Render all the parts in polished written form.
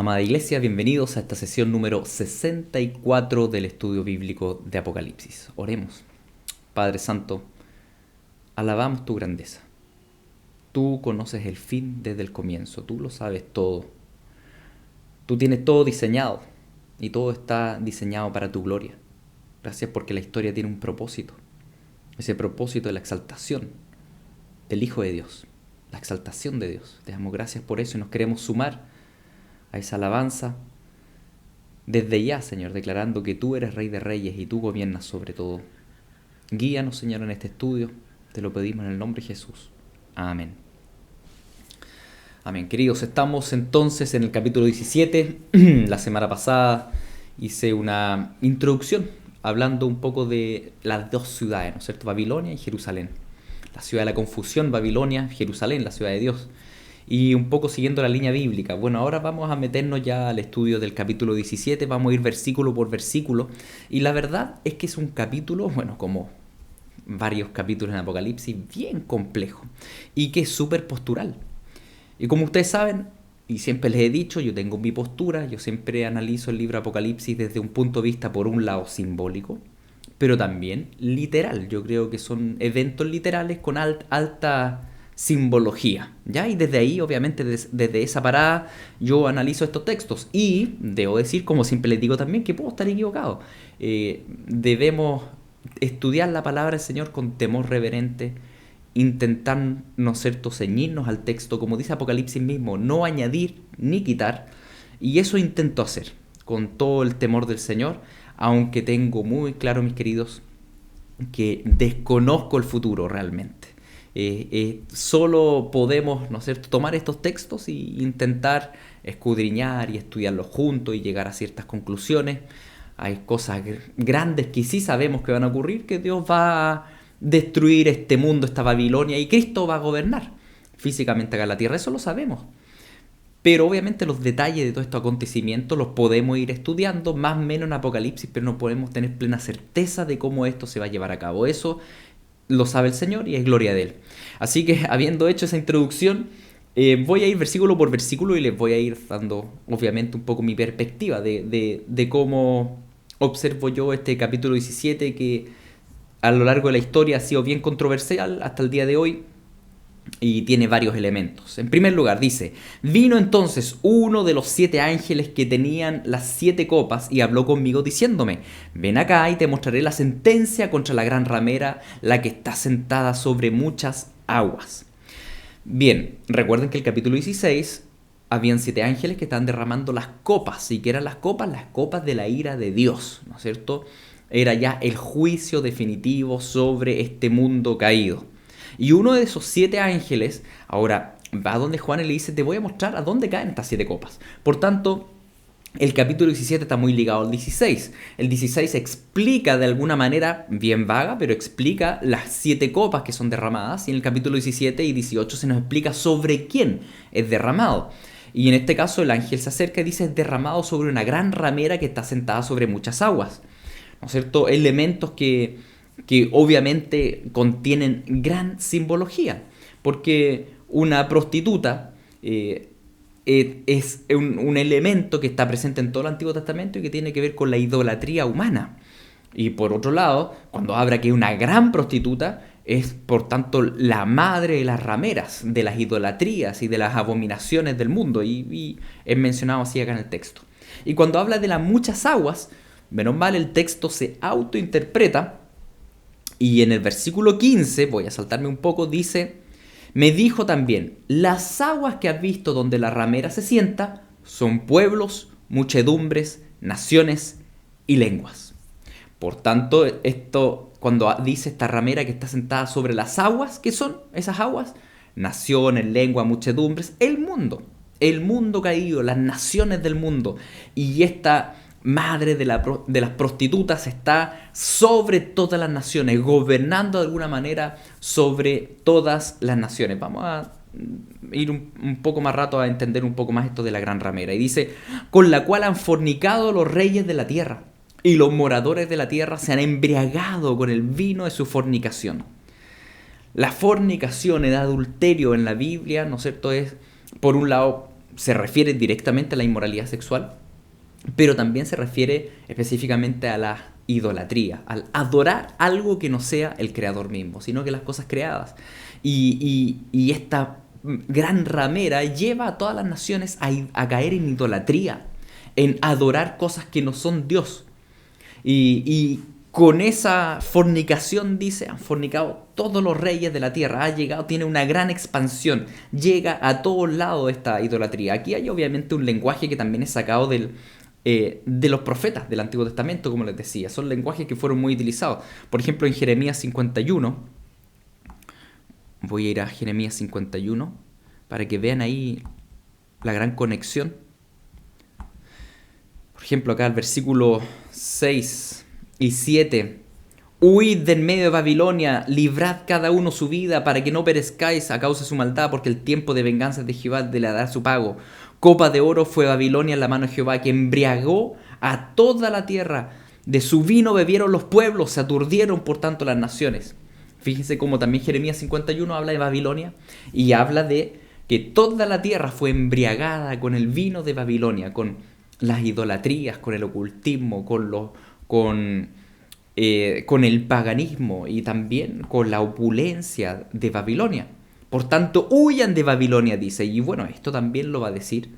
Amada Iglesia, bienvenidos a esta sesión número 64 del estudio bíblico de Apocalipsis. Oremos. Padre Santo, alabamos tu grandeza. Tú conoces el fin desde el comienzo, tú lo sabes todo. Tú tienes todo diseñado y todo está diseñado para tu gloria. Gracias porque la historia tiene un propósito. Ese propósito es la exaltación del Hijo de Dios, la exaltación de Dios. Te damos gracias por eso y nos queremos sumar a esa alabanza desde ya, Señor, declarando que tú eres Rey de Reyes y tú gobiernas sobre todo. Guíanos, Señor, en este estudio. Te lo pedimos en el nombre de Jesús. Amén. Amén. Queridos, estamos entonces en el capítulo 17. La semana pasada hice una introducción hablando un poco de las dos ciudades, ¿no es cierto? Babilonia y Jerusalén. La ciudad de la confusión, Babilonia, Jerusalén, la ciudad de Dios. Y un poco siguiendo la línea bíblica. Bueno, ahora vamos a meternos ya al estudio del capítulo 17, vamos a ir versículo por versículo. Y la verdad es que es un capítulo, bueno, como varios capítulos en Apocalipsis, bien complejo y que es súper postural. Y como ustedes saben, y siempre les he dicho, yo tengo mi postura, yo siempre analizo el libro Apocalipsis desde un punto de vista, por un lado, simbólico, pero también literal. Yo creo que son eventos literales con alta simbología, ¿ya? Y desde ahí, obviamente, desde esa parada, yo analizo estos textos. Y debo decir, como siempre les digo también, que puedo estar equivocado. Debemos estudiar la palabra del Señor con temor reverente, intentar, ¿no es cierto?, ceñirnos al texto, como dice Apocalipsis mismo, no añadir ni quitar. Y eso intento hacer, con todo el temor del Señor, aunque tengo muy claro, mis queridos, que desconozco el futuro realmente. Solo podemos, ¿no es cierto?, tomar estos textos e intentar escudriñar y estudiarlos juntos y llegar a ciertas conclusiones. Hay cosas grandes que sí sabemos que van a ocurrir, que Dios va a destruir este mundo, esta Babilonia, y Cristo va a gobernar físicamente acá en la tierra, eso lo sabemos. Pero obviamente los detalles de todos estos acontecimientos los podemos ir estudiando, más o menos en Apocalipsis, pero no podemos tener plena certeza de cómo esto se va a llevar a cabo. Eso lo sabe el Señor y es gloria de Él. Así que, habiendo hecho esa introducción, voy a ir versículo por versículo y les voy a ir dando, obviamente, un poco mi perspectiva de cómo observo yo este capítulo 17, que a lo largo de la historia ha sido bien controversial hasta el día de hoy y tiene varios elementos. En primer lugar, dice: vino entonces uno de los 7 ángeles que tenían las 7 copas y habló conmigo diciéndome: ven acá y te mostraré la sentencia contra la gran ramera, la que está sentada sobre muchas aguas. Bien, recuerden que el capítulo 16 habían 7 ángeles que estaban derramando las copas. ¿Y qué eran las copas? Las copas de la ira de Dios, ¿no es cierto? Era ya el juicio definitivo sobre este mundo caído. Y uno de esos 7 ángeles, ahora va donde Juan y le dice: te voy a mostrar a dónde caen estas 7 copas. Por tanto, el capítulo 17 está muy ligado al 16. El 16 explica de alguna manera, bien vaga, pero explica las 7 copas que son derramadas. Y en el capítulo 17 y 18 se nos explica sobre quién es derramado. Y en este caso el ángel se acerca y dice: es derramado sobre una gran ramera que está sentada sobre muchas aguas. ¿No es cierto? Elementos que obviamente contienen gran simbología, porque una prostituta es un elemento que está presente en todo el Antiguo Testamento y que tiene que ver con la idolatría humana. Y por otro lado, cuando habla que es una gran prostituta, es por tanto la madre de las rameras, de las idolatrías y de las abominaciones del mundo, y es mencionado así acá en el texto. Y cuando habla de las muchas aguas, menos mal el texto se autointerpreta. Y en el versículo 15, voy a saltarme un poco, dice: me dijo también: las aguas que has visto donde la ramera se sienta son pueblos, muchedumbres, naciones y lenguas. Por tanto, esto, cuando dice esta ramera que está sentada sobre las aguas, ¿qué son esas aguas? Naciones, lenguas, muchedumbres, el mundo caído, las naciones del mundo. Y esta madre de las prostitutas está sobre todas las naciones, gobernando de alguna manera sobre todas las naciones. Vamos a ir un poco más rato a entender un poco más esto de la gran ramera. Y dice: con la cual han fornicado los reyes de la tierra, y los moradores de la tierra se han embriagado con el vino de su fornicación. La fornicación, el adulterio en la Biblia, ¿no es cierto?, es, por un lado, se refiere directamente a la inmoralidad sexual, pero también se refiere específicamente a la idolatría, al adorar algo que no sea el creador mismo, sino que las cosas creadas. Y esta gran ramera lleva a todas las naciones a caer en idolatría, en adorar cosas que no son Dios. Y con esa fornicación, dice, han fornicado todos los reyes de la tierra. Ha llegado, tiene una gran expansión. Llega a todos lados esta idolatría. Aquí hay obviamente un lenguaje que también es sacado de los profetas del Antiguo Testamento, como les decía. Son lenguajes que fueron muy utilizados. Por ejemplo, en Jeremías 51. Voy a ir a Jeremías 51 para que vean ahí la gran conexión. Por ejemplo, acá el versículo 6 y 7. Huid del medio de Babilonia, librad cada uno su vida, para que no perezcáis a causa de su maldad, porque el tiempo de venganza es de Jehová, de la dar su pago. Copa de oro fue Babilonia en la mano de Jehová, que embriagó a toda la tierra. De su vino bebieron los pueblos, se aturdieron por tanto las naciones. Fíjense cómo también Jeremías 51 habla de Babilonia y habla de que toda la tierra fue embriagada con el vino de Babilonia, con las idolatrías, con el ocultismo, con el paganismo y también con la opulencia de Babilonia. Por tanto, huyan de Babilonia, dice. Y bueno, esto también lo va a decir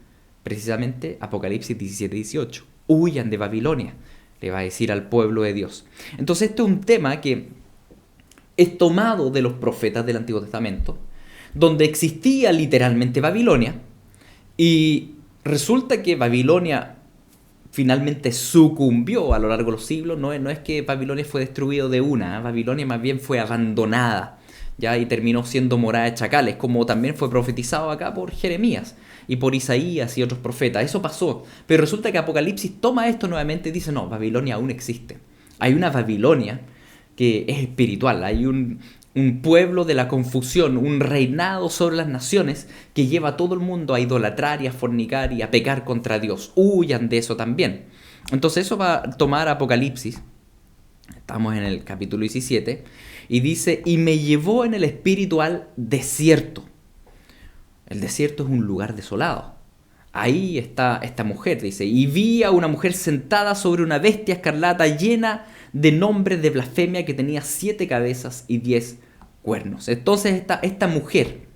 precisamente Apocalipsis 17-18. Huyan de Babilonia, le va a decir al pueblo de Dios. Entonces, este es un tema que es tomado de los profetas del Antiguo Testamento, donde existía literalmente Babilonia, y resulta que Babilonia finalmente sucumbió a lo largo de los siglos. No es que Babilonia fue destruido de una, Babilonia más bien fue abandonada, ¿ya? Y terminó siendo morada de chacales, como también fue profetizado acá por Jeremías y por Isaías y otros profetas. Eso pasó, pero resulta que Apocalipsis toma esto nuevamente y dice, no, Babilonia aún existe. Hay una Babilonia que es espiritual, hay un pueblo de la confusión, un reinado sobre las naciones que lleva a todo el mundo a idolatrar y a fornicar y a pecar contra Dios. Huyan de eso también. Entonces eso va a tomar Apocalipsis, estamos en el capítulo 17, y dice, y me llevó en el espíritu al desierto. El desierto es un lugar desolado. Ahí está esta mujer, dice, y vi a una mujer sentada sobre una bestia escarlata llena de nombres de blasfemia, que tenía 7 cabezas y 10 cuernos. Entonces esta mujer,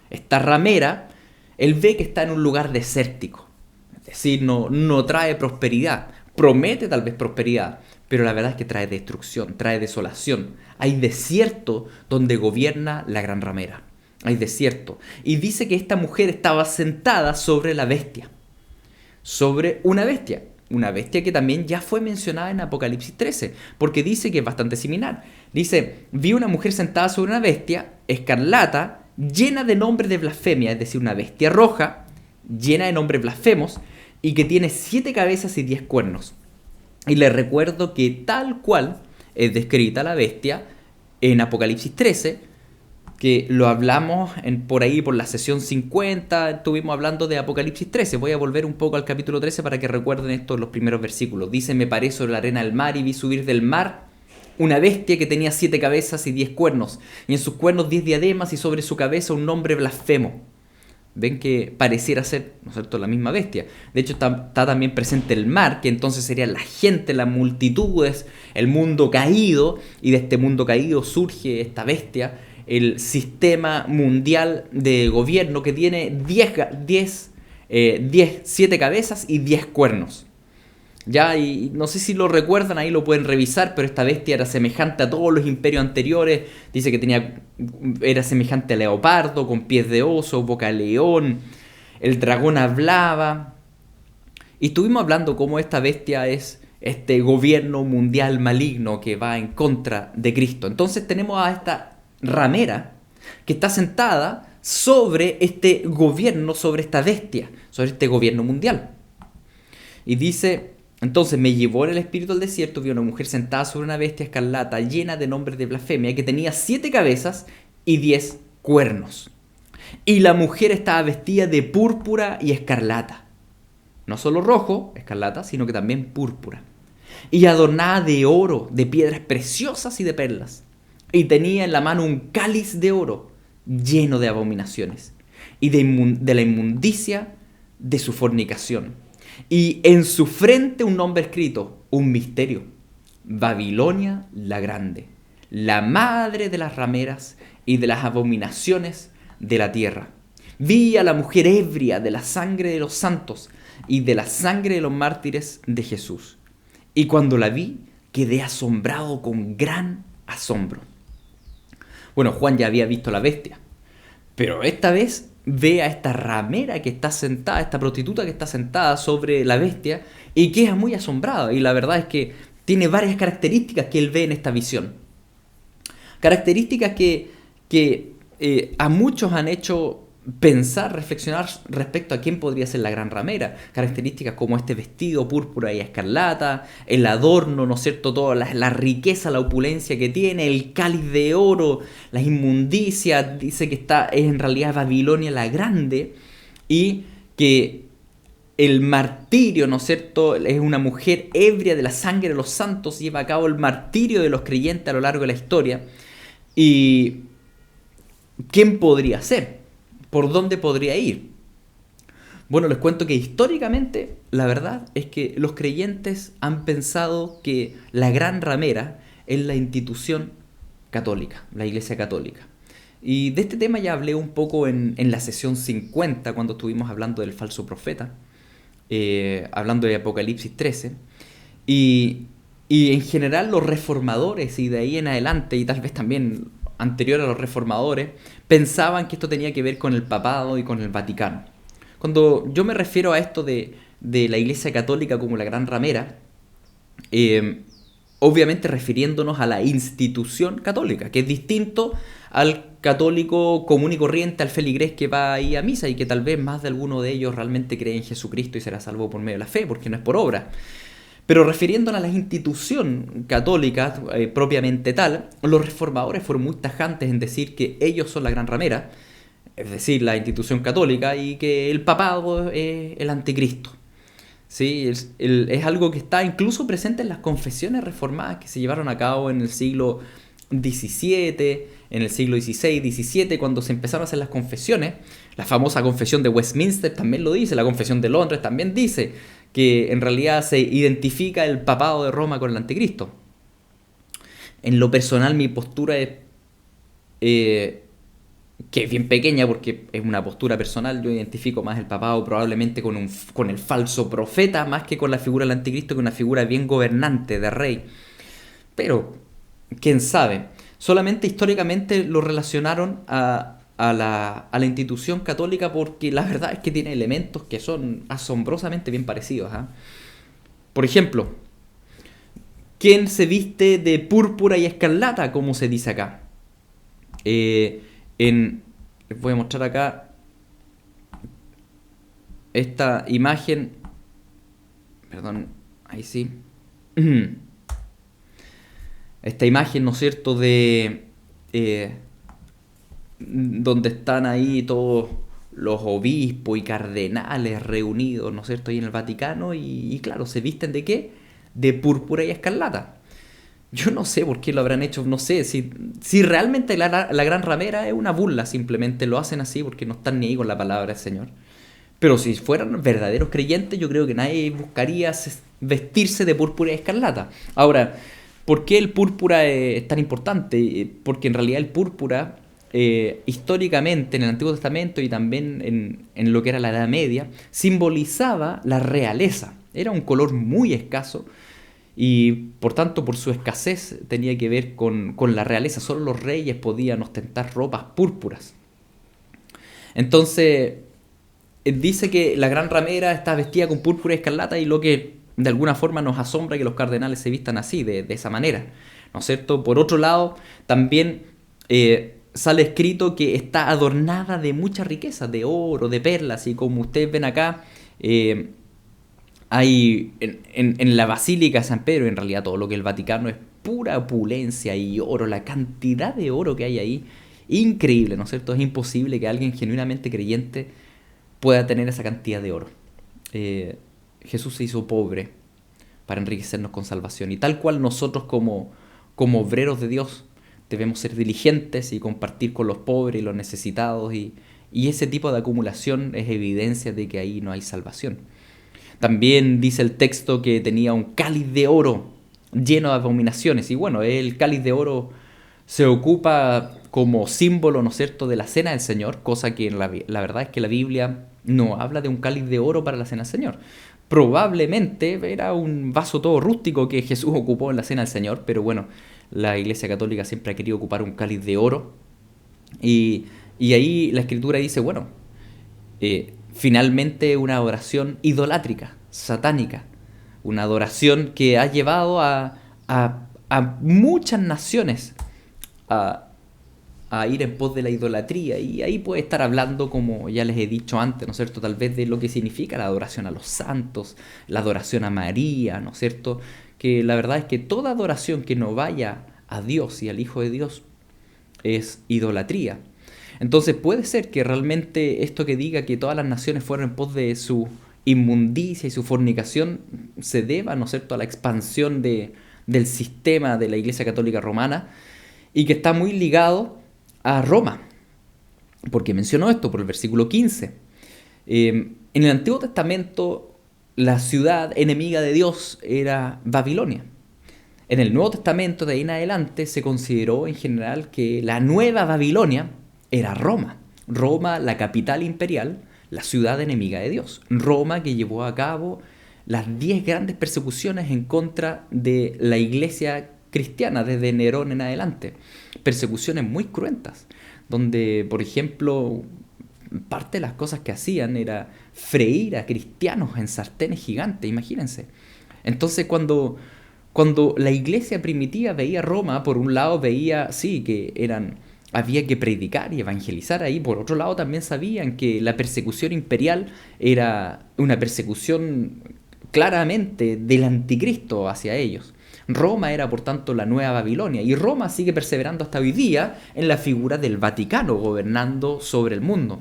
esta ramera, él ve que está en un lugar desértico. Es decir, no trae prosperidad. Promete tal vez prosperidad, pero la verdad es que trae destrucción, trae desolación. Hay desierto donde gobierna la gran ramera. Hay desierto. Y dice que esta mujer estaba sentada sobre la bestia. Sobre una bestia. Una bestia que también ya fue mencionada en Apocalipsis 13, porque dice que es bastante similar. Dice, vi una mujer sentada sobre una bestia escarlata, llena de nombres de blasfemia, es decir, una bestia roja, llena de nombres blasfemos, y que tiene 7 cabezas y 10 cuernos. Y les recuerdo que tal cual es descrita la bestia en Apocalipsis 13, que lo hablamos por ahí por la sesión 50, estuvimos hablando de Apocalipsis 13. Voy a volver un poco al capítulo 13 para que recuerden estos los primeros versículos. Dice, me paré sobre la arena del mar y vi subir del mar una bestia que tenía 7 cabezas y 10 cuernos, y en sus cuernos 10 diademas, y sobre su cabeza un nombre blasfemo. Ven que pareciera ser, ¿no es cierto?, la misma bestia. De hecho está también presente el mar, que entonces sería la gente, las multitudes, el mundo caído, y de este mundo caído surge esta bestia, el sistema mundial de gobierno, que tiene 7 cabezas y 10 cuernos. Ya, y no sé si lo recuerdan, ahí lo pueden revisar, pero esta bestia era semejante a todos los imperios anteriores. Dice que era semejante a leopardo, con pies de oso, boca de león. El dragón hablaba. Y estuvimos hablando cómo esta bestia es este gobierno mundial maligno que va en contra de Cristo. Entonces tenemos a esta ramera que está sentada sobre este gobierno, sobre esta bestia, sobre este gobierno mundial. Y dice, entonces me llevó en el espíritu al desierto, vi a una mujer sentada sobre una bestia escarlata llena de nombres de blasfemia, que tenía 7 cabezas y 10 cuernos. Y la mujer estaba vestida de púrpura y escarlata. No solo rojo, escarlata, sino que también púrpura. Y adornada de oro, de piedras preciosas y de perlas. Y tenía en la mano un cáliz de oro lleno de abominaciones y de la inmundicia de su fornicación. Y en su frente un nombre escrito, un misterio: Babilonia la Grande, la madre de las rameras y de las abominaciones de la tierra. Vi a la mujer ebria de la sangre de los santos y de la sangre de los mártires de Jesús. Y cuando la vi, quedé asombrado con gran asombro. Bueno, Juan ya había visto la bestia, pero esta vez ve a esta ramera que está sentada, esta prostituta que está sentada sobre la bestia y queda muy asombrada. Y la verdad es que tiene varias características que él ve en esta visión. Características que a muchos han hecho pensar, reflexionar respecto a quién podría ser la gran ramera. Características como este vestido púrpura y escarlata, el adorno, ¿no es cierto?, toda la riqueza, la opulencia que tiene, el cáliz de oro, las inmundicias. Dice que es en realidad Babilonia la Grande, y que el martirio, ¿no es cierto?, es una mujer ebria de la sangre de los santos, lleva a cabo el martirio de los creyentes a lo largo de la historia. ¿Y quién podría ser? ¿Por dónde podría ir? Bueno, les cuento que históricamente la verdad es que los creyentes han pensado que la gran ramera es la institución católica, la Iglesia Católica. Y de este tema ya hablé un poco en la sesión 50, cuando estuvimos hablando del falso profeta, hablando de Apocalipsis 13. Y en general los reformadores, y de ahí en adelante, y tal vez también anterior a los reformadores, pensaban que esto tenía que ver con el papado y con el Vaticano. Cuando yo me refiero a esto de la Iglesia Católica como la gran ramera, obviamente refiriéndonos a la institución católica, que es distinto al católico común y corriente, al feligrés que va ahí a misa y que tal vez más de alguno de ellos realmente cree en Jesucristo y será salvo por medio de la fe, porque no es por obra. Pero refiriéndonos a la institución católica propiamente tal, los reformadores fueron muy tajantes en decir que ellos son la gran ramera, es decir, la institución católica, y que el papado es el anticristo. ¿Sí? Es algo que está incluso presente en las confesiones reformadas que se llevaron a cabo en el siglo XVII, en el siglo XVI, XVII, cuando se empezaron a hacer las confesiones. La famosa confesión de Westminster también lo dice, la confesión de Londres también dice que en realidad se identifica el papado de Roma con el anticristo. En lo personal, mi postura es que es bien pequeña porque es una postura personal. Yo identifico más el papado probablemente con el falso profeta, más que con la figura del anticristo, que una figura bien gobernante, de rey. Pero, quién sabe. Solamente históricamente lo relacionaron a la institución católica, porque la verdad es que tiene elementos que son asombrosamente bien parecidos. Por ejemplo, ¿quién se viste de púrpura y escarlata, como se dice acá? Les voy a mostrar acá esta imagen. Perdón, ahí sí. Esta imagen, ¿no es cierto?, de donde están ahí todos los obispos y cardenales reunidos, ¿no es cierto?, ahí en el Vaticano, y claro, ¿se visten de qué? De púrpura y escarlata. Yo no sé por qué lo habrán hecho, no sé, si realmente la gran ramera es una burla, simplemente lo hacen así porque no están ni ahí con la palabra del Señor. Pero si fueran verdaderos creyentes, yo creo que nadie buscaría vestirse de púrpura y escarlata. Ahora, ¿por qué el púrpura es tan importante? Porque en realidad el púrpura, históricamente en el Antiguo Testamento y también en lo que era la Edad Media, simbolizaba la realeza. Era un color muy escaso y por tanto, por su escasez, tenía que ver con la realeza. Solo los reyes podían ostentar ropas púrpuras. Entonces, dice que la gran ramera está vestida con púrpura y escarlata, y lo que de alguna forma nos asombra que los cardenales se vistan así, de esa manera, ¿no es cierto? Por otro lado, también sale escrito que está adornada de mucha riqueza, de oro, de perlas, y como ustedes ven acá, hay en la Basílica de San Pedro, en realidad todo lo que es el Vaticano es pura opulencia y oro. La cantidad de oro que hay ahí, increíble, ¿no es cierto? Es imposible que alguien genuinamente creyente pueda tener esa cantidad de oro. Jesús se hizo pobre para enriquecernos con salvación, y tal cual nosotros como obreros de Dios debemos ser diligentes y compartir con los pobres y los necesitados, y Y ese tipo de acumulación es evidencia de que ahí no hay salvación. También dice el texto que tenía un cáliz de oro lleno de abominaciones. Y bueno, el cáliz de oro se ocupa como símbolo, ¿no es cierto?, de la cena del Señor, cosa que la verdad es que la Biblia no habla de un cáliz de oro para la cena del Señor. Probablemente era un vaso todo rústico que Jesús ocupó en la cena del Señor, pero bueno, la Iglesia Católica siempre ha querido ocupar un cáliz de oro. Y ahí la Escritura dice, bueno, finalmente una adoración idolátrica, satánica, una adoración que ha llevado a muchas naciones a, a ir en pos de la idolatría. Y ahí puede estar hablando, como ya les he dicho antes, ¿no es cierto?, tal vez de lo que significa la adoración a los santos, la adoración a María, ¿no es cierto?, que la verdad es que toda adoración que no vaya a Dios y al Hijo de Dios es idolatría. Entonces puede ser que realmente esto que diga que todas las naciones fueron en pos de su inmundicia y su fornicación se deba, ¿no es cierto?, a la expansión del sistema de la Iglesia Católica Romana, y que está muy ligado a Roma. ¿Por qué menciono esto? Por el versículo 15. En el Antiguo Testamento la ciudad enemiga de Dios era Babilonia. En el Nuevo Testamento, de ahí en adelante, se consideró en general que la nueva Babilonia era Roma. Roma, la capital imperial, la ciudad enemiga de Dios. Roma, que llevó a cabo las 10 grandes persecuciones en contra de la iglesia cristiana desde Nerón en adelante. Persecuciones muy cruentas, donde, por ejemplo, parte de las cosas que hacían era freír a cristianos en sartenes gigantes, imagínense. Entonces, cuando la iglesia primitiva veía Roma, por un lado veía, sí, que había que predicar y evangelizar ahí. Por otro lado, también sabían que la persecución imperial era una persecución claramente del anticristo hacia ellos. Roma era, por tanto, la nueva Babilonia, y Roma sigue perseverando hasta hoy día en la figura del Vaticano gobernando sobre el mundo.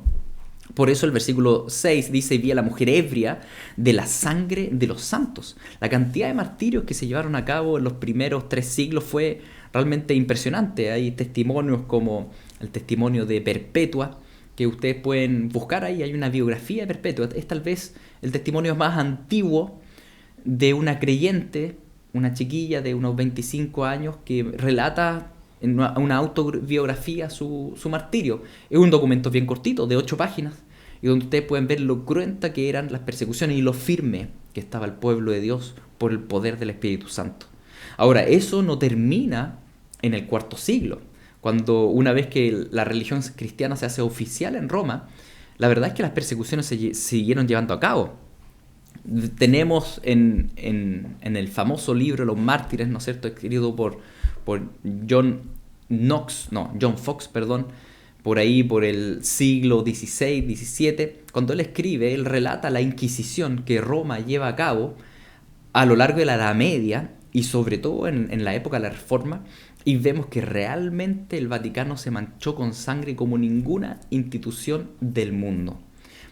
Por eso el versículo 6 dice: vi a la mujer ebria de la sangre de los santos. La cantidad de martirios que se llevaron a cabo en los primeros 3 siglos fue realmente impresionante. Hay testimonios como el testimonio de Perpetua, que ustedes pueden buscar ahí, hay una biografía de Perpetua. Es tal vez el testimonio más antiguo de una creyente, una chiquilla de unos 25 años, que relata en una autobiografía su martirio. Es un documento bien cortito, de 8 páginas, y donde ustedes pueden ver lo cruenta que eran las persecuciones y lo firme que estaba el pueblo de Dios por el poder del Espíritu Santo. Ahora, eso no termina en el 4º siglo, cuando una vez que la religión cristiana se hace oficial en Roma, la verdad es que las persecuciones se siguieron llevando a cabo. Tenemos en el famoso libro Los Mártires, ¿no es cierto?, escrito por John Fox, por ahí por el siglo XVI, XVII, cuando él escribe, él relata la Inquisición que Roma lleva a cabo a lo largo de la Edad Media y sobre todo en la época de la Reforma, y vemos que realmente el Vaticano se manchó con sangre como ninguna institución del mundo.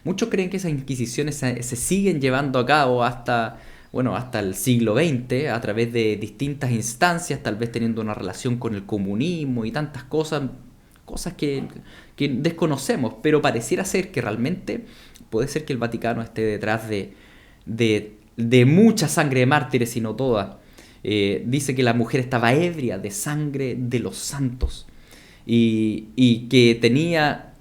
Muchos creen que esas inquisiciones se siguen llevando a cabo hasta el siglo XX, a través de distintas instancias, tal vez teniendo una relación con el comunismo y tantas cosas que desconocemos, pero pareciera ser que realmente puede ser que el Vaticano esté detrás de mucha sangre de mártires, si no toda. Dice que la mujer estaba ebria de sangre de los santos y que tenía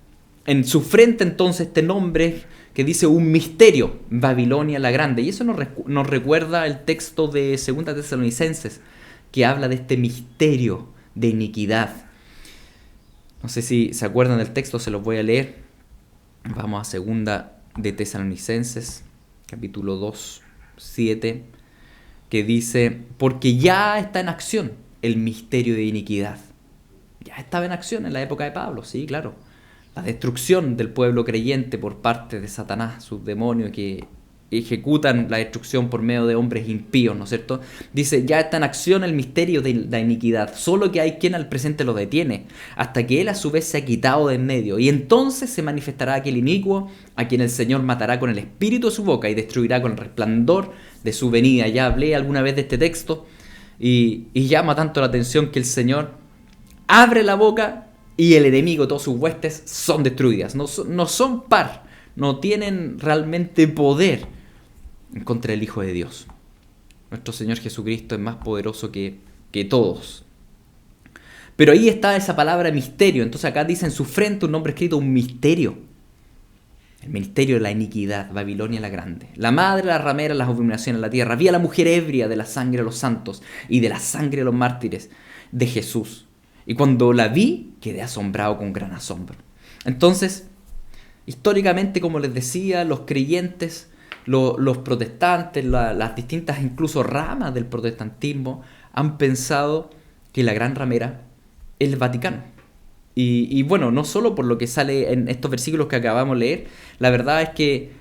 en su frente entonces este nombre que dice un misterio, Babilonia la Grande. Y eso nos recuerda el texto de 2 Tesalonicenses, que habla de este misterio de iniquidad. No sé si se acuerdan del texto, se los voy a leer. Vamos a 2 de Tesalonicenses, capítulo 2, 7, que dice: porque ya está en acción el misterio de iniquidad. Ya estaba en acción en la época de Pablo, sí, claro. La destrucción del pueblo creyente por parte de Satanás, sus demonios que ejecutan la destrucción por medio de hombres impíos, ¿no es cierto? Dice: ya está en acción el misterio de la iniquidad, solo que hay quien al presente lo detiene, hasta que él a su vez se ha quitado de en medio. Y entonces se manifestará aquel inicuo, a quien el Señor matará con el espíritu de su boca y destruirá con el resplandor de su venida. Ya hablé alguna vez de este texto y llama tanto la atención que el Señor abre la boca y el enemigo, todas sus huestes, son destruidas. No son par, no tienen realmente poder en contra del Hijo de Dios. Nuestro Señor Jesucristo es más poderoso que todos. Pero ahí está esa palabra misterio. Entonces acá dice en su frente un nombre escrito, un misterio. El misterio de la iniquidad, Babilonia la grande. La madre, la ramera, las abominaciones de la tierra. Vi a la mujer ebria de la sangre de los santos y de la sangre de los mártires de Jesús. Y cuando la vi, quedé asombrado con gran asombro. Entonces, históricamente, como les decía, los creyentes, los protestantes, las distintas incluso ramas del protestantismo han pensado que la gran ramera es el Vaticano. Y bueno, no solo por lo que sale en estos versículos que acabamos de leer, la verdad es que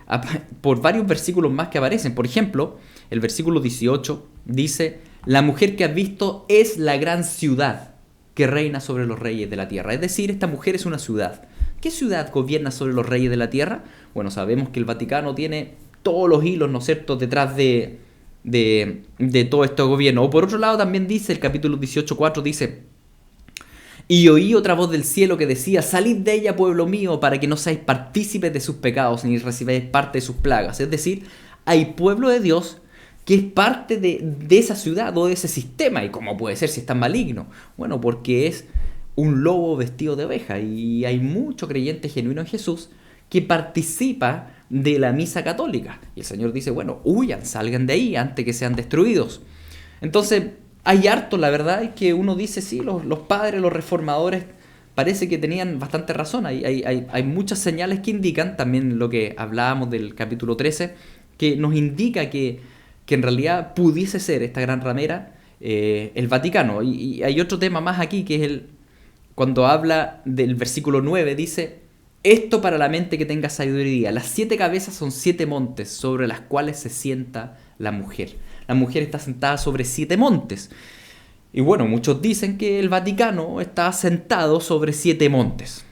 por varios versículos más que aparecen. Por ejemplo, el versículo 18 dice, la mujer que has visto es la gran ciudad que reina sobre los reyes de la tierra. Es decir, esta mujer es una ciudad. ¿Qué ciudad gobierna sobre los reyes de la tierra? Bueno, sabemos que el Vaticano tiene todos los hilos, ¿no es cierto?, detrás de todo este gobierno. O por otro lado también dice, el capítulo 18:4 dice, y oí otra voz del cielo que decía, salid de ella, pueblo mío, para que no seáis partícipes de sus pecados, ni recibáis parte de sus plagas. Es decir, hay pueblo de Dios que es parte de esa ciudad o de ese sistema. ¿Y cómo puede ser si es tan maligno? Bueno, porque es un lobo vestido de oveja. Y hay mucho creyente genuino en Jesús que participa de la misa católica. Y el Señor dice, bueno, huyan, salgan de ahí antes que sean destruidos. Entonces, hay harto, la verdad es que uno dice, sí, los padres, los reformadores, parece que tenían bastante razón. Hay muchas señales que indican, también lo que hablábamos del capítulo 13, que nos indica que en realidad pudiese ser esta gran ramera el Vaticano. Y hay otro tema más aquí, que es cuando habla del versículo 9, dice, esto para la mente que tenga sabiduría. Las 7 cabezas son 7 montes sobre las cuales se sienta la mujer. La mujer está sentada sobre 7 montes. Y bueno, muchos dicen que el Vaticano está sentado sobre 7 montes.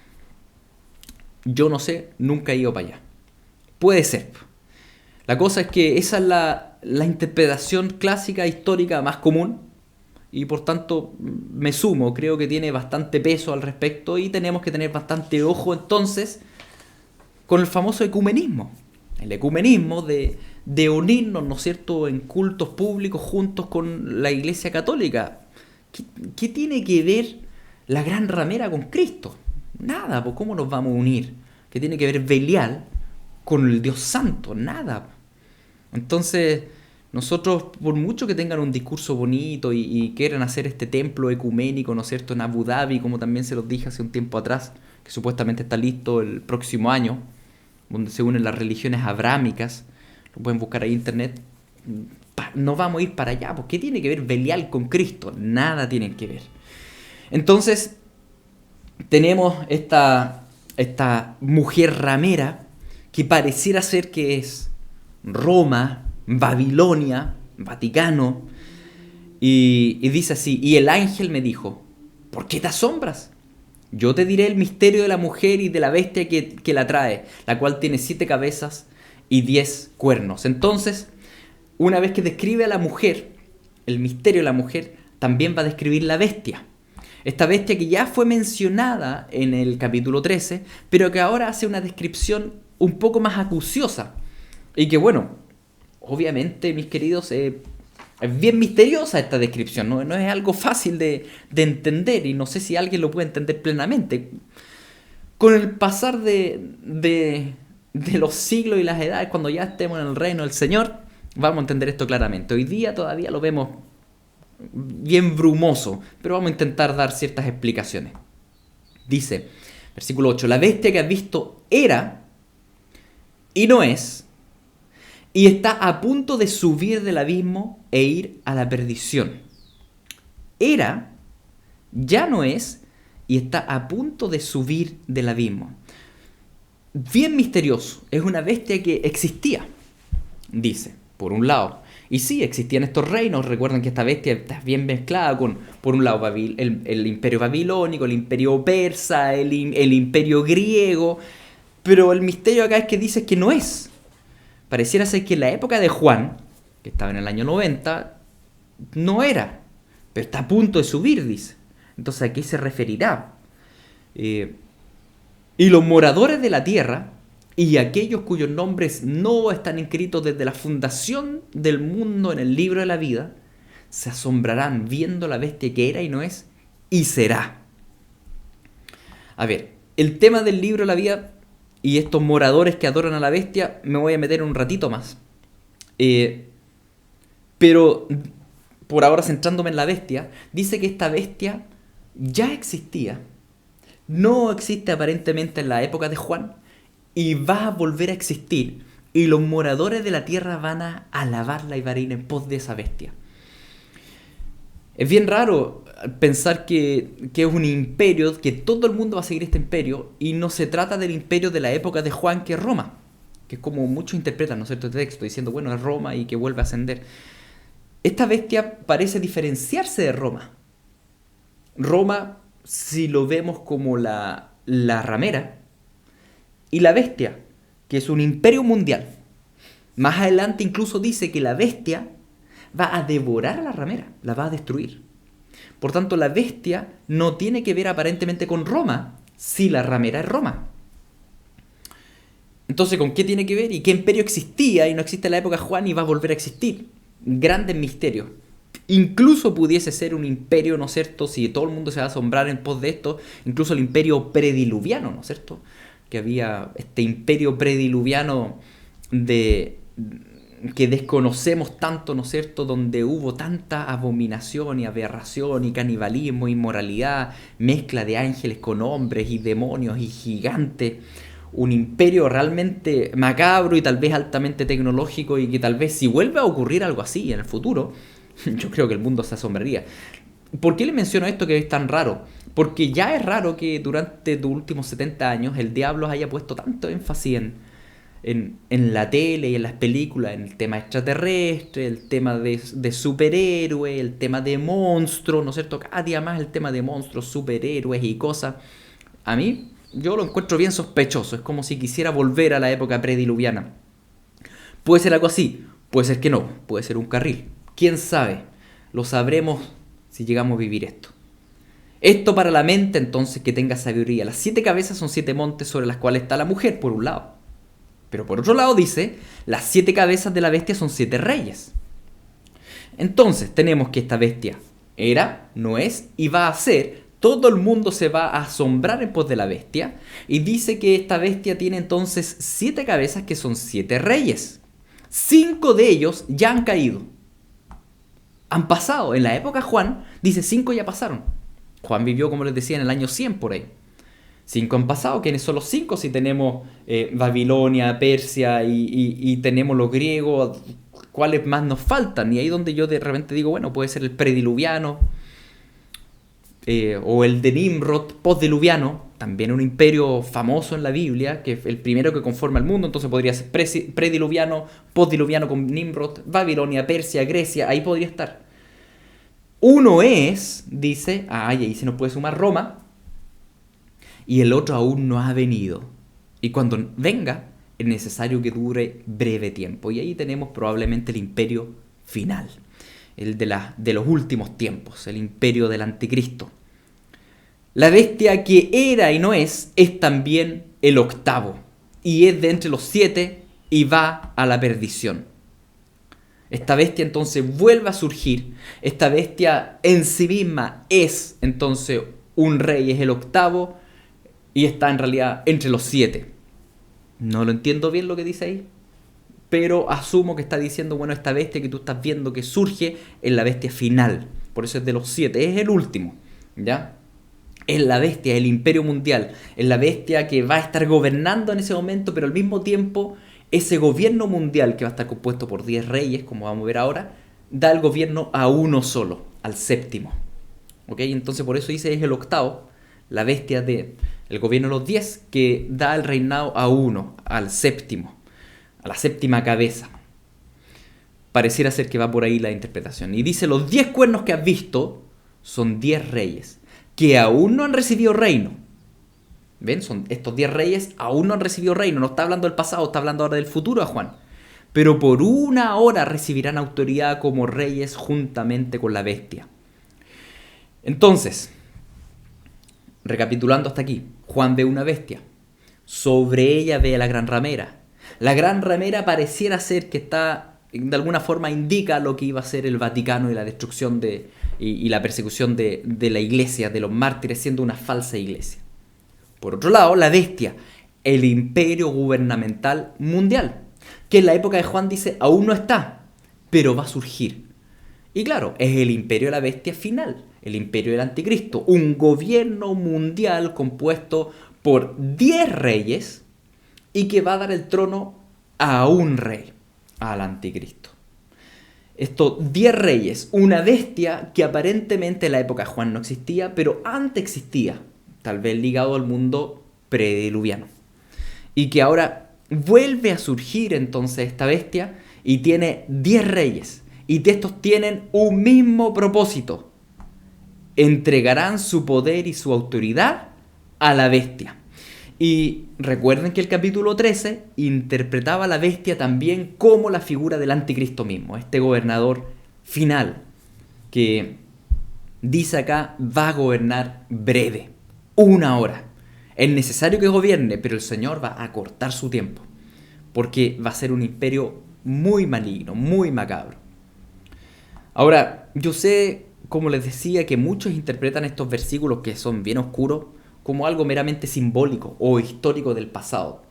Yo no sé, nunca he ido para allá. Puede ser. La cosa es que esa es la interpretación clásica, histórica más común. Y por tanto me sumo, creo que tiene bastante peso al respecto. Y tenemos que tener bastante ojo entonces con el famoso ecumenismo. El ecumenismo de unirnos, ¿no es cierto?, en cultos públicos juntos con la Iglesia Católica. ¿Qué tiene que ver la gran ramera con Cristo? Nada, pues ¿cómo nos vamos a unir? ¿Qué tiene que ver Belial con el Dios Santo? Nada. Entonces, nosotros, por mucho que tengan un discurso bonito y quieran hacer este templo ecuménico, ¿no es cierto?, en Abu Dhabi, como también se los dije hace un tiempo atrás, que supuestamente está listo el próximo año, donde se unen las religiones abrámicas, lo pueden buscar ahí en internet, no vamos a ir para allá, porque ¿qué tiene que ver Belial con Cristo? Nada tienen que ver. Entonces, tenemos esta mujer ramera que pareciera ser que es Roma, Babilonia, Vaticano, y dice así, y el ángel me dijo, ¿por qué te asombras? Yo te diré el misterio de la mujer y de la bestia que la trae, la cual tiene 7 cabezas y 10 cuernos. Entonces, una vez que describe a la mujer, el misterio de la mujer, también va a describir la bestia. Esta bestia que ya fue mencionada en el capítulo 13, pero que ahora hace una descripción un poco más acuciosa. Y que bueno, obviamente, mis queridos, es bien misteriosa esta descripción, no es algo fácil de entender y no sé si alguien lo puede entender plenamente. Con el pasar de los siglos y las edades, cuando ya estemos en el reino del Señor, vamos a entender esto claramente. Hoy día todavía lo vemos bien brumoso, pero vamos a intentar dar ciertas explicaciones. Dice, versículo 8, la bestia que has visto era y no es, y está a punto de subir del abismo e ir a la perdición. Era, ya no es, y está a punto de subir del abismo. Bien misterioso, es una bestia que existía, dice, por un lado. Y sí, existían estos reinos, recuerden que esta bestia está bien mezclada con, por un lado, el imperio babilónico, el imperio persa, el imperio griego, pero el misterio acá es que dice que no es. Pareciera ser que en la época de Juan, que estaba en el año 90, no era, pero está a punto de subir, dice. Entonces, ¿a qué se referirá? Eh, y los moradores de la tierra y aquellos cuyos nombres no están inscritos desde la fundación del mundo en el libro de la vida, se asombrarán viendo la bestia que era y no es y será. A ver, el tema del libro de la vida y estos moradores que adoran a la bestia me voy a meter un ratito más. Pero por ahora centrándome en la bestia, dice que esta bestia ya existía, no existe aparentemente en la época de Juan y va a volver a existir y los moradores de la tierra van a alabarla y van a ir en pos de esa bestia. Es bien raro pensar que es un imperio, que todo el mundo va a seguir este imperio y no se trata del imperio de la época de Juan, que es Roma, que es como muchos interpretan, ¿no es cierto?, este texto diciendo, bueno, es Roma y que vuelve a ascender. Esta bestia parece diferenciarse de Roma. Roma, si lo vemos como la ramera, y la bestia, que es un imperio mundial. Más adelante incluso dice que la bestia va a devorar a la ramera, la va a destruir. Por tanto, la bestia no tiene que ver aparentemente con Roma, si la ramera es Roma. Entonces, ¿con qué tiene que ver? ¿Y qué imperio existía y no existe en la época de Juan y va a volver a existir? Grandes misterios. Incluso pudiese ser un imperio, ¿no es cierto? Si todo el mundo se va a asombrar en pos de esto, incluso el imperio prediluviano, ¿no es cierto? Que había este imperio prediluviano que desconocemos tanto, ¿no es cierto?, donde hubo tanta abominación y aberración y canibalismo, inmoralidad, mezcla de ángeles con hombres y demonios y gigantes, un imperio realmente macabro y tal vez altamente tecnológico y que tal vez si vuelve a ocurrir algo así en el futuro, yo creo que el mundo se asombraría. ¿Por qué le menciono esto que es tan raro? Porque ya es raro que durante los últimos 70 años el diablo haya puesto tanto énfasis en la tele y en las películas, en el tema extraterrestre, el tema de superhéroes, el tema de monstruos, ¿no es cierto? Cada día más el tema de monstruos, superhéroes y cosas. A mí, yo lo encuentro bien sospechoso. Es como si quisiera volver a la época prediluviana. Puede ser algo así, puede ser que no, puede ser un carril. ¿Quién sabe? Lo sabremos si llegamos a vivir esto. Esto para la mente, entonces, que tenga sabiduría. Las 7 cabezas son 7 montes sobre las cuales está la mujer, por un lado. Pero por otro lado dice, las 7 cabezas de la bestia son 7 reyes. Entonces tenemos que esta bestia era, no es y va a ser. Todo el mundo se va a asombrar en pos de la bestia. Y dice que esta bestia tiene entonces 7 cabezas que son 7 reyes. 5 de ellos ya han caído. Han pasado. En la época Juan, dice 5 ya pasaron. Juan vivió, como les decía, en el año 100 por ahí. 5 han pasado. ¿Quiénes son los 5? Si tenemos Babilonia, Persia y tenemos los griegos, ¿cuáles más nos faltan? Y ahí donde yo de repente digo, bueno, puede ser el prediluviano o el de Nimrod, postdiluviano, también un imperio famoso en la Biblia, que es el primero que conforma el mundo, entonces podría ser prediluviano, postdiluviano con Nimrod, Babilonia, Persia, Grecia, ahí podría estar. Uno es, dice, y ahí se nos puede sumar Roma, y el otro aún no ha venido. Y cuando venga, es necesario que dure breve tiempo. Y ahí tenemos probablemente el imperio final, el de los últimos tiempos, el imperio del anticristo. La bestia que era y no es también el octavo, y es de entre los 7 y va a la perdición. Esta bestia entonces vuelve a surgir. Esta bestia en sí misma es entonces un rey, es el octavo, y está en realidad entre los 7. No lo entiendo bien lo que dice ahí, pero asumo que está diciendo, bueno, esta bestia que tú estás viendo que surge es la bestia final. Por eso es de los 7, es el último, ¿ya? Es la bestia, el imperio mundial. Es la bestia que va a estar gobernando en ese momento, pero al mismo tiempo ese gobierno mundial, que va a estar compuesto por 10 reyes, como vamos a ver ahora, da el gobierno a uno solo, al séptimo. ¿Ok? Entonces por eso dice es el octavo, la bestia de el gobierno de los 10, que da el reinado a uno, al séptimo, a la séptima cabeza. Pareciera ser que va por ahí la interpretación. Y dice, los 10 cuernos que has visto son 10 reyes, que aún no han recibido reino. ¿Ven? Son estos 10 reyes aún no han recibido reino. No está hablando del pasado, está hablando ahora del futuro a Juan. Pero por una hora recibirán autoridad como reyes juntamente con la bestia. Entonces, recapitulando hasta aquí, Juan ve una bestia. Sobre ella ve a la gran ramera. La gran ramera pareciera ser que está, de alguna forma indica lo que iba a ser el Vaticano y la destrucción y la persecución de la iglesia, de los mártires, siendo una falsa iglesia. Por otro lado, la bestia, el imperio gubernamental mundial, que en la época de Juan dice aún no está, pero va a surgir. Y claro, es el imperio de la bestia final, el imperio del anticristo, un gobierno mundial compuesto por 10 reyes y que va a dar el trono a un rey, al anticristo. Estos 10 reyes, una bestia que aparentemente en la época de Juan no existía, pero antes existía, tal vez ligado al mundo prediluviano. Y que ahora vuelve a surgir entonces esta bestia y tiene 10 reyes. Y de estos tienen un mismo propósito. Entregarán su poder y su autoridad a la bestia. Y recuerden que el capítulo 13 interpretaba a la bestia también como la figura del anticristo mismo, este gobernador final, que dice acá va a gobernar breve, 1 hora. Es necesario que gobierne, pero el Señor va a cortar su tiempo, porque va a ser un imperio muy maligno, muy macabro. Ahora, yo sé, como les decía, que muchos interpretan estos versículos que son bien oscuros como algo meramente simbólico o histórico del pasado.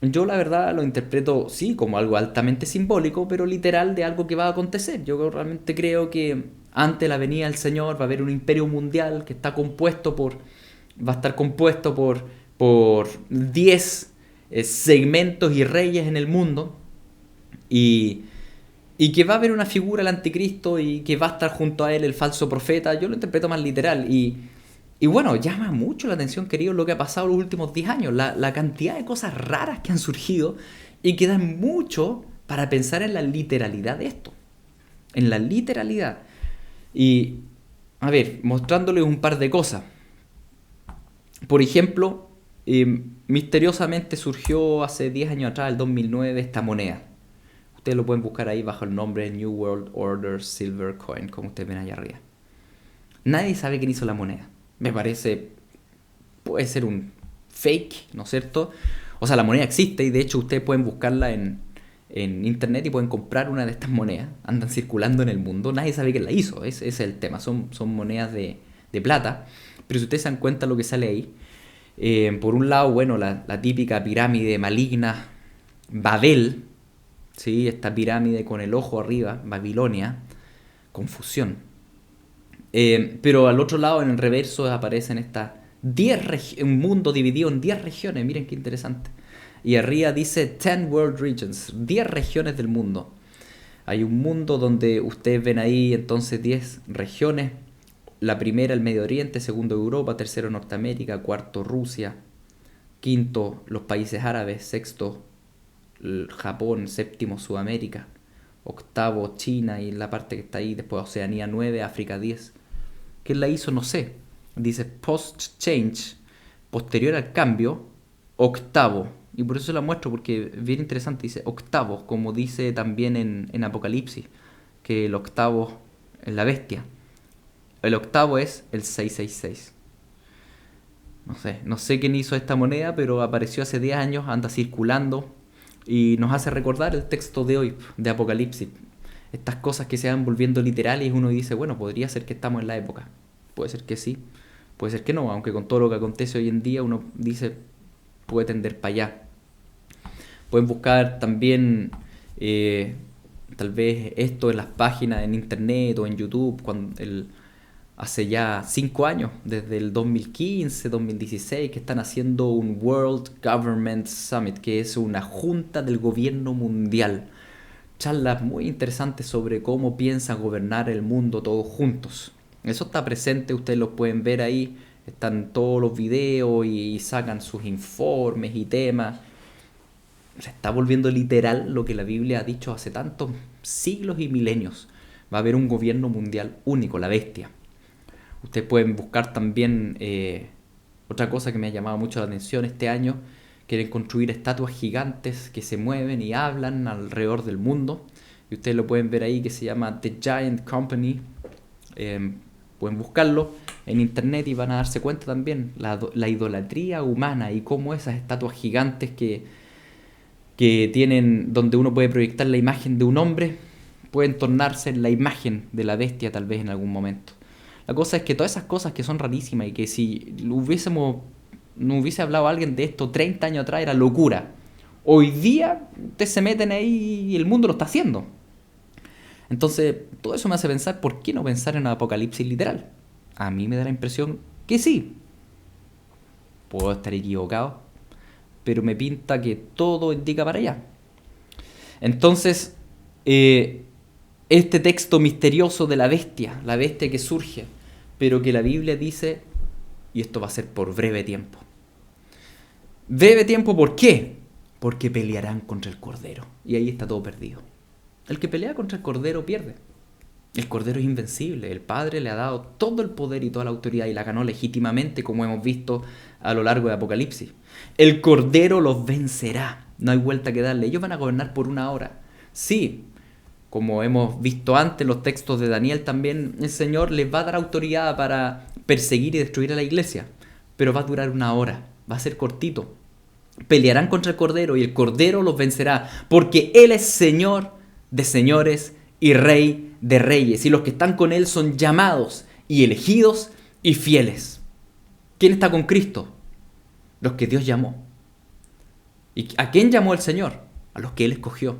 Yo la verdad lo interpreto, sí, como algo altamente simbólico, pero literal de algo que va a acontecer. Yo realmente creo que ante la venida del Señor va a haber un imperio mundial que está compuesto va a estar compuesto por 10 segmentos y reyes en el mundo y que va a haber una figura, el anticristo, y que va a estar junto a él el falso profeta. Yo lo interpreto más literal y bueno, llama mucho la atención, queridos, lo que ha pasado los últimos 10 años, la cantidad de cosas raras que han surgido y que dan mucho para pensar en la literalidad de esto, en la literalidad. Y, a ver, mostrándoles un par de cosas. Por ejemplo, misteriosamente surgió hace 10 años atrás, el 2009, esta moneda. Ustedes lo pueden buscar ahí bajo el nombre New World Order Silver Coin, como ustedes ven allá arriba. Nadie sabe quién hizo la moneda. Me parece, puede ser un fake, ¿no es cierto? O sea, la moneda existe y de hecho ustedes pueden buscarla en internet y pueden comprar una de estas monedas. Andan circulando en el mundo, nadie sabe quién la hizo, ese es el tema. Son monedas de plata, pero si ustedes se dan cuenta lo que sale ahí, por un lado, bueno, la típica pirámide maligna, Babel, ¿sí? Esta pirámide con el ojo arriba, Babilonia, confusión. Pero al otro lado, en el reverso, aparecen estas un mundo dividido en 10 regiones. Miren qué interesante. Y arriba dice 10 World Regions, 10 regiones del mundo. Hay un mundo donde ustedes ven ahí entonces 10 regiones. La primera el Medio Oriente, segundo Europa, tercero Norteamérica, cuarto Rusia, quinto los países árabes, sexto Japón, séptimo Sudamérica, octavo China y la parte que está ahí, después Oceanía 9, África 10. ¿Quién la hizo? No sé. Dice post-change, posterior al cambio, octavo. Y por eso la muestro, porque es bien interesante. Dice octavo, como dice también en Apocalipsis, que el octavo es la bestia. El octavo es el 666. No sé quién hizo esta moneda, pero apareció hace 10 años, anda circulando y nos hace recordar el texto de hoy, de Apocalipsis. Estas cosas que se van volviendo literales y uno dice, bueno, podría ser que estamos en la época. Puede ser que sí, puede ser que no, aunque con todo lo que acontece hoy en día uno dice, puede tender para allá. Pueden buscar también tal vez esto en las páginas en internet o en YouTube, hace ya 5 años, desde el 2015, 2016, que están haciendo un World Government Summit, que es una junta del gobierno mundial. Charlas muy interesantes sobre cómo piensan gobernar el mundo todos juntos. Eso está presente, ustedes lo pueden ver ahí, están todos los videos y sacan sus informes y temas. Se está volviendo literal lo que la Biblia ha dicho hace tantos siglos y milenios. Va a haber un gobierno mundial único, la bestia. Ustedes pueden buscar también otra cosa que me ha llamado mucho la atención este año. Quieren construir estatuas gigantes que se mueven y hablan alrededor del mundo. Y ustedes lo pueden ver ahí, que se llama The Giant Company. Pueden buscarlo. en internet y van a darse cuenta también la idolatría humana y cómo esas estatuas gigantes que tienen, donde uno puede proyectar la imagen de un hombre, pueden tornarse en la imagen de la bestia tal vez en algún momento. La cosa es que todas esas cosas que son rarísimas y que si no hubiese hablado alguien de esto 30 años atrás era locura. Hoy día ustedes se meten ahí y el mundo lo está haciendo. Entonces, todo eso me hace pensar, ¿por qué no pensar en un apocalipsis literal? A mí me da la impresión que sí. Puedo estar equivocado, pero me pinta que todo indica para allá. Entonces, este texto misterioso de la bestia que surge, pero que la Biblia dice, y esto va a ser por breve tiempo. Breve tiempo, ¿por qué? Porque pelearán contra el Cordero. Y ahí está todo perdido. El que pelea contra el Cordero pierde. El Cordero es invencible. El Padre le ha dado todo el poder y toda la autoridad y la ganó legítimamente, como hemos visto a lo largo de Apocalipsis. El Cordero los vencerá. No hay vuelta que darle. Ellos van a gobernar por una hora. Sí, como hemos visto antes en los textos de Daniel también, el Señor les va a dar autoridad para perseguir y destruir a la iglesia. Pero va a durar una hora. Va a ser cortito. Pelearán contra el Cordero y el Cordero los vencerá. Porque Él es Señor de señores y Rey de reyes. Y los que están con Él son llamados y elegidos y fieles. ¿Quién está con Cristo? Los que Dios llamó. ¿Y a quién llamó el Señor? A los que Él escogió.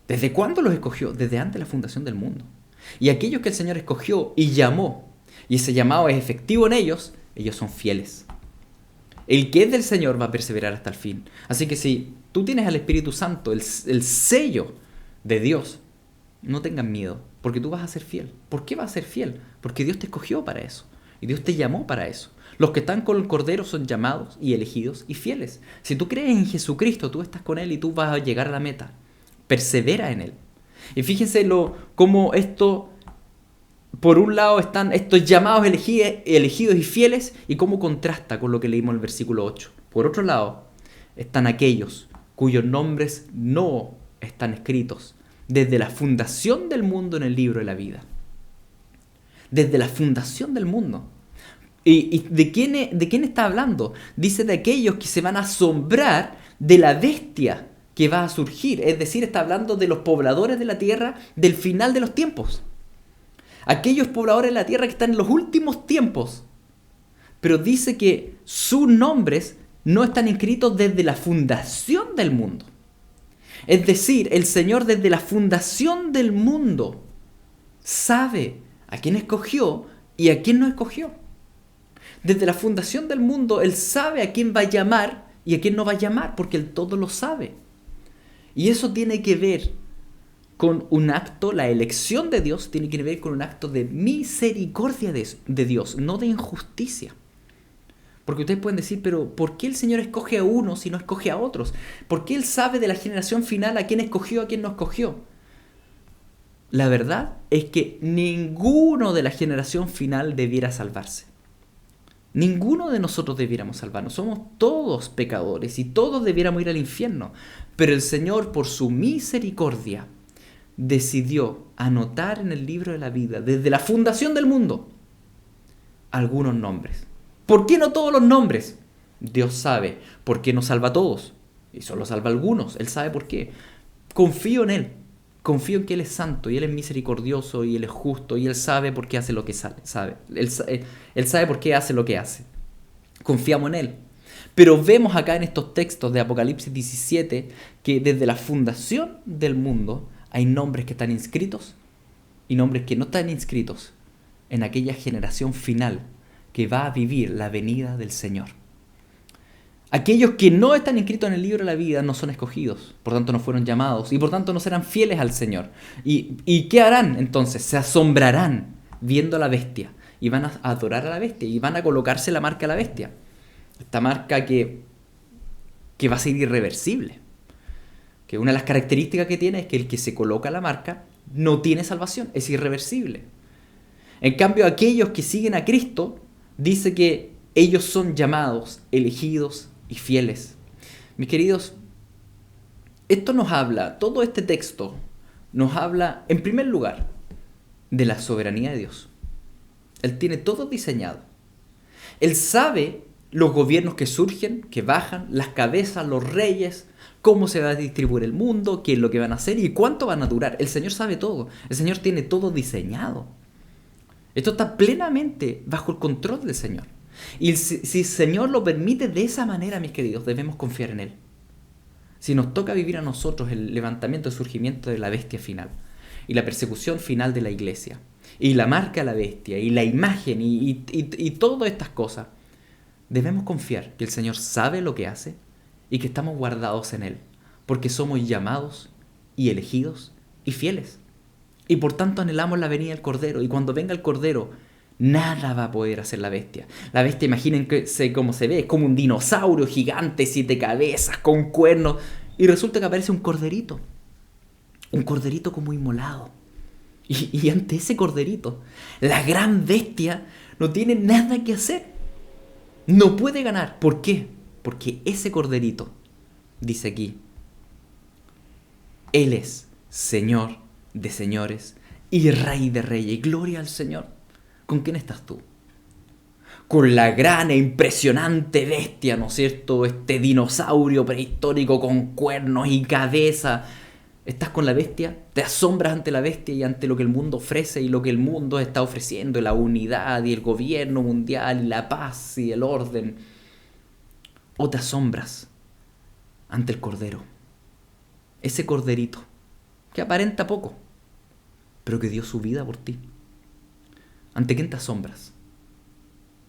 ¿Desde cuándo los escogió? Desde antes de la fundación del mundo. Y aquellos que el Señor escogió y llamó, y ese llamado es efectivo en ellos, ellos son fieles. El que es del Señor va a perseverar hasta el fin. Así que si tú tienes al Espíritu Santo, el sello de Dios, no tengas miedo, porque tú vas a ser fiel. ¿Por qué vas a ser fiel? Porque Dios te escogió para eso. Y Dios te llamó para eso. Los que están con el Cordero son llamados y elegidos y fieles. Si tú crees en Jesucristo, tú estás con Él y tú vas a llegar a la meta. Persevera en Él. Y fíjense cómo esto, por un lado están estos llamados elegidos y fieles, y cómo contrasta con lo que leímos en el versículo 8. Por otro lado, están aquellos cuyos nombres no están escritos desde la fundación del mundo en el libro de la vida. Desde la fundación del mundo. ¿Y de quién está hablando? Dice de aquellos que se van a asombrar de la bestia que va a surgir. Es decir, está hablando de los pobladores de la tierra del final de los tiempos. Aquellos pobladores de la tierra que están en los últimos tiempos. Pero dice que sus nombres no están escritos desde la fundación del mundo. Es decir, el Señor desde la fundación del mundo sabe a quién escogió y a quién no escogió. Desde la fundación del mundo, Él sabe a quién va a llamar y a quién no va a llamar, porque Él todo lo sabe. Y eso tiene que ver con un acto, la elección de Dios tiene que ver con un acto de misericordia de Dios, no de injusticia. Porque ustedes pueden decir, pero ¿por qué el Señor escoge a unos y no escoge a otros? ¿Por qué Él sabe de la generación final a quién escogió, a quién no escogió? La verdad es que ninguno de la generación final debiera salvarse. Ninguno de nosotros debiéramos salvarnos. Somos todos pecadores y todos debiéramos ir al infierno. Pero el Señor, por su misericordia, decidió anotar en el libro de la vida, desde la fundación del mundo, algunos nombres. ¿Por qué no todos los nombres? Dios sabe por qué no salva a todos y solo salva a algunos. Él sabe por qué. Confío en Él. Confío en que Él es santo y Él es misericordioso y Él es justo y Él sabe por qué hace lo que sabe. Él sabe por qué hace lo que hace. Confiamos en Él. Pero vemos acá en estos textos de Apocalipsis 17 que desde la fundación del mundo hay nombres que están inscritos y nombres que no están inscritos en aquella generación final que va a vivir la venida del Señor. Aquellos que no están inscritos en el libro de la vida no son escogidos, por tanto no fueron llamados y por tanto no serán fieles al Señor. ¿Y qué harán entonces? Se asombrarán viendo a la bestia y van a adorar a la bestia y van a colocarse la marca a la bestia. Esta marca que va a ser irreversible. Que una de las características que tiene es que el que se coloca la marca no tiene salvación, es irreversible. En cambio, aquellos que siguen a Cristo, dice que ellos son llamados, elegidos y fieles. Mis queridos, esto nos habla, todo este texto nos habla, en primer lugar, de la soberanía de Dios. Él tiene todo diseñado. Él sabe los gobiernos que surgen, que bajan, las cabezas, los reyes, cómo se va a distribuir el mundo, qué es lo que van a hacer y cuánto van a durar. El Señor sabe todo. El Señor tiene todo diseñado. Esto está plenamente bajo el control del Señor. Y si el Señor lo permite de esa manera, mis queridos, debemos confiar en Él. Si nos toca vivir a nosotros el levantamiento y surgimiento de la bestia final, y la persecución final de la iglesia, y la marca de la bestia, y la imagen, y todas estas cosas, debemos confiar que el Señor sabe lo que hace y que estamos guardados en Él, porque somos llamados y elegidos y fieles. Y por tanto anhelamos la venida del Cordero, y cuando venga el Cordero, nada va a poder hacer la bestia. La bestia, imagínense cómo se ve, es como un dinosaurio gigante, 7 cabezas, con cuernos, y resulta que aparece un corderito como inmolado. Y ante ese corderito, la gran bestia no tiene nada que hacer. No puede ganar. ¿Por qué? Porque ese corderito, dice aquí, Él es Señor de señores y Rey de reyes. Gloria al Señor. ¿Con quién estás tú? Con la gran e impresionante bestia, ¿no es cierto? Este dinosaurio prehistórico con cuernos y cabeza. ¿Estás con la bestia? ¿Te asombras ante la bestia y ante lo que el mundo ofrece y lo que el mundo está ofreciendo? La unidad y el gobierno mundial y la paz y el orden. ¿O te asombras ante el Cordero? Ese corderito que aparenta poco, pero que dio su vida por ti. ¿Ante quién te asombras?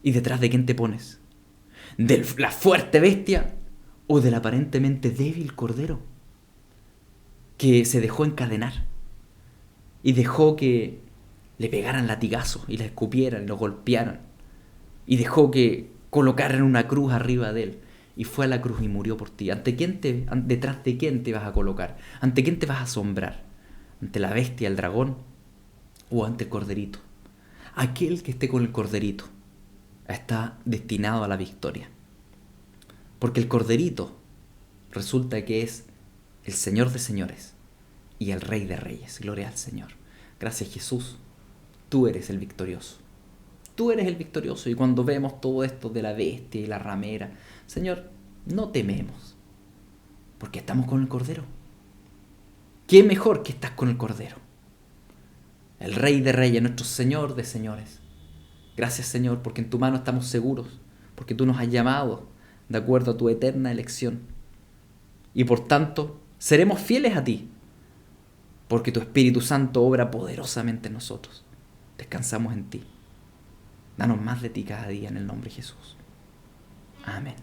¿Y detrás de quién te pones? ¿De la fuerte bestia o del aparentemente débil Cordero? Que se dejó encadenar y dejó que le pegaran latigazos y le escupieran y lo golpearan y dejó que colocaran una cruz arriba de él y fue a la cruz y murió por ti. ¿Detrás de quién te vas a colocar? ¿Ante quién te vas a asombrar? ¿Ante la bestia, el dragón o ante el corderito? Aquel que esté con el corderito está destinado a la victoria, porque el corderito resulta que es el Señor de señores y el Rey de reyes. Gloria al Señor. Gracias, Jesús. Tú eres el victorioso. Tú eres el victorioso. Y cuando vemos todo esto de la bestia y la ramera, Señor, no tememos, porque estamos con el Cordero. ¿Qué mejor que estás con el Cordero? El Rey de reyes, nuestro Señor de señores. Gracias, Señor, porque en tu mano estamos seguros, porque tú nos has llamado de acuerdo a tu eterna elección. Y por tanto, seremos fieles a ti, porque tu Espíritu Santo obra poderosamente en nosotros. Descansamos en ti. Danos más de ti cada día en el nombre de Jesús. Amén.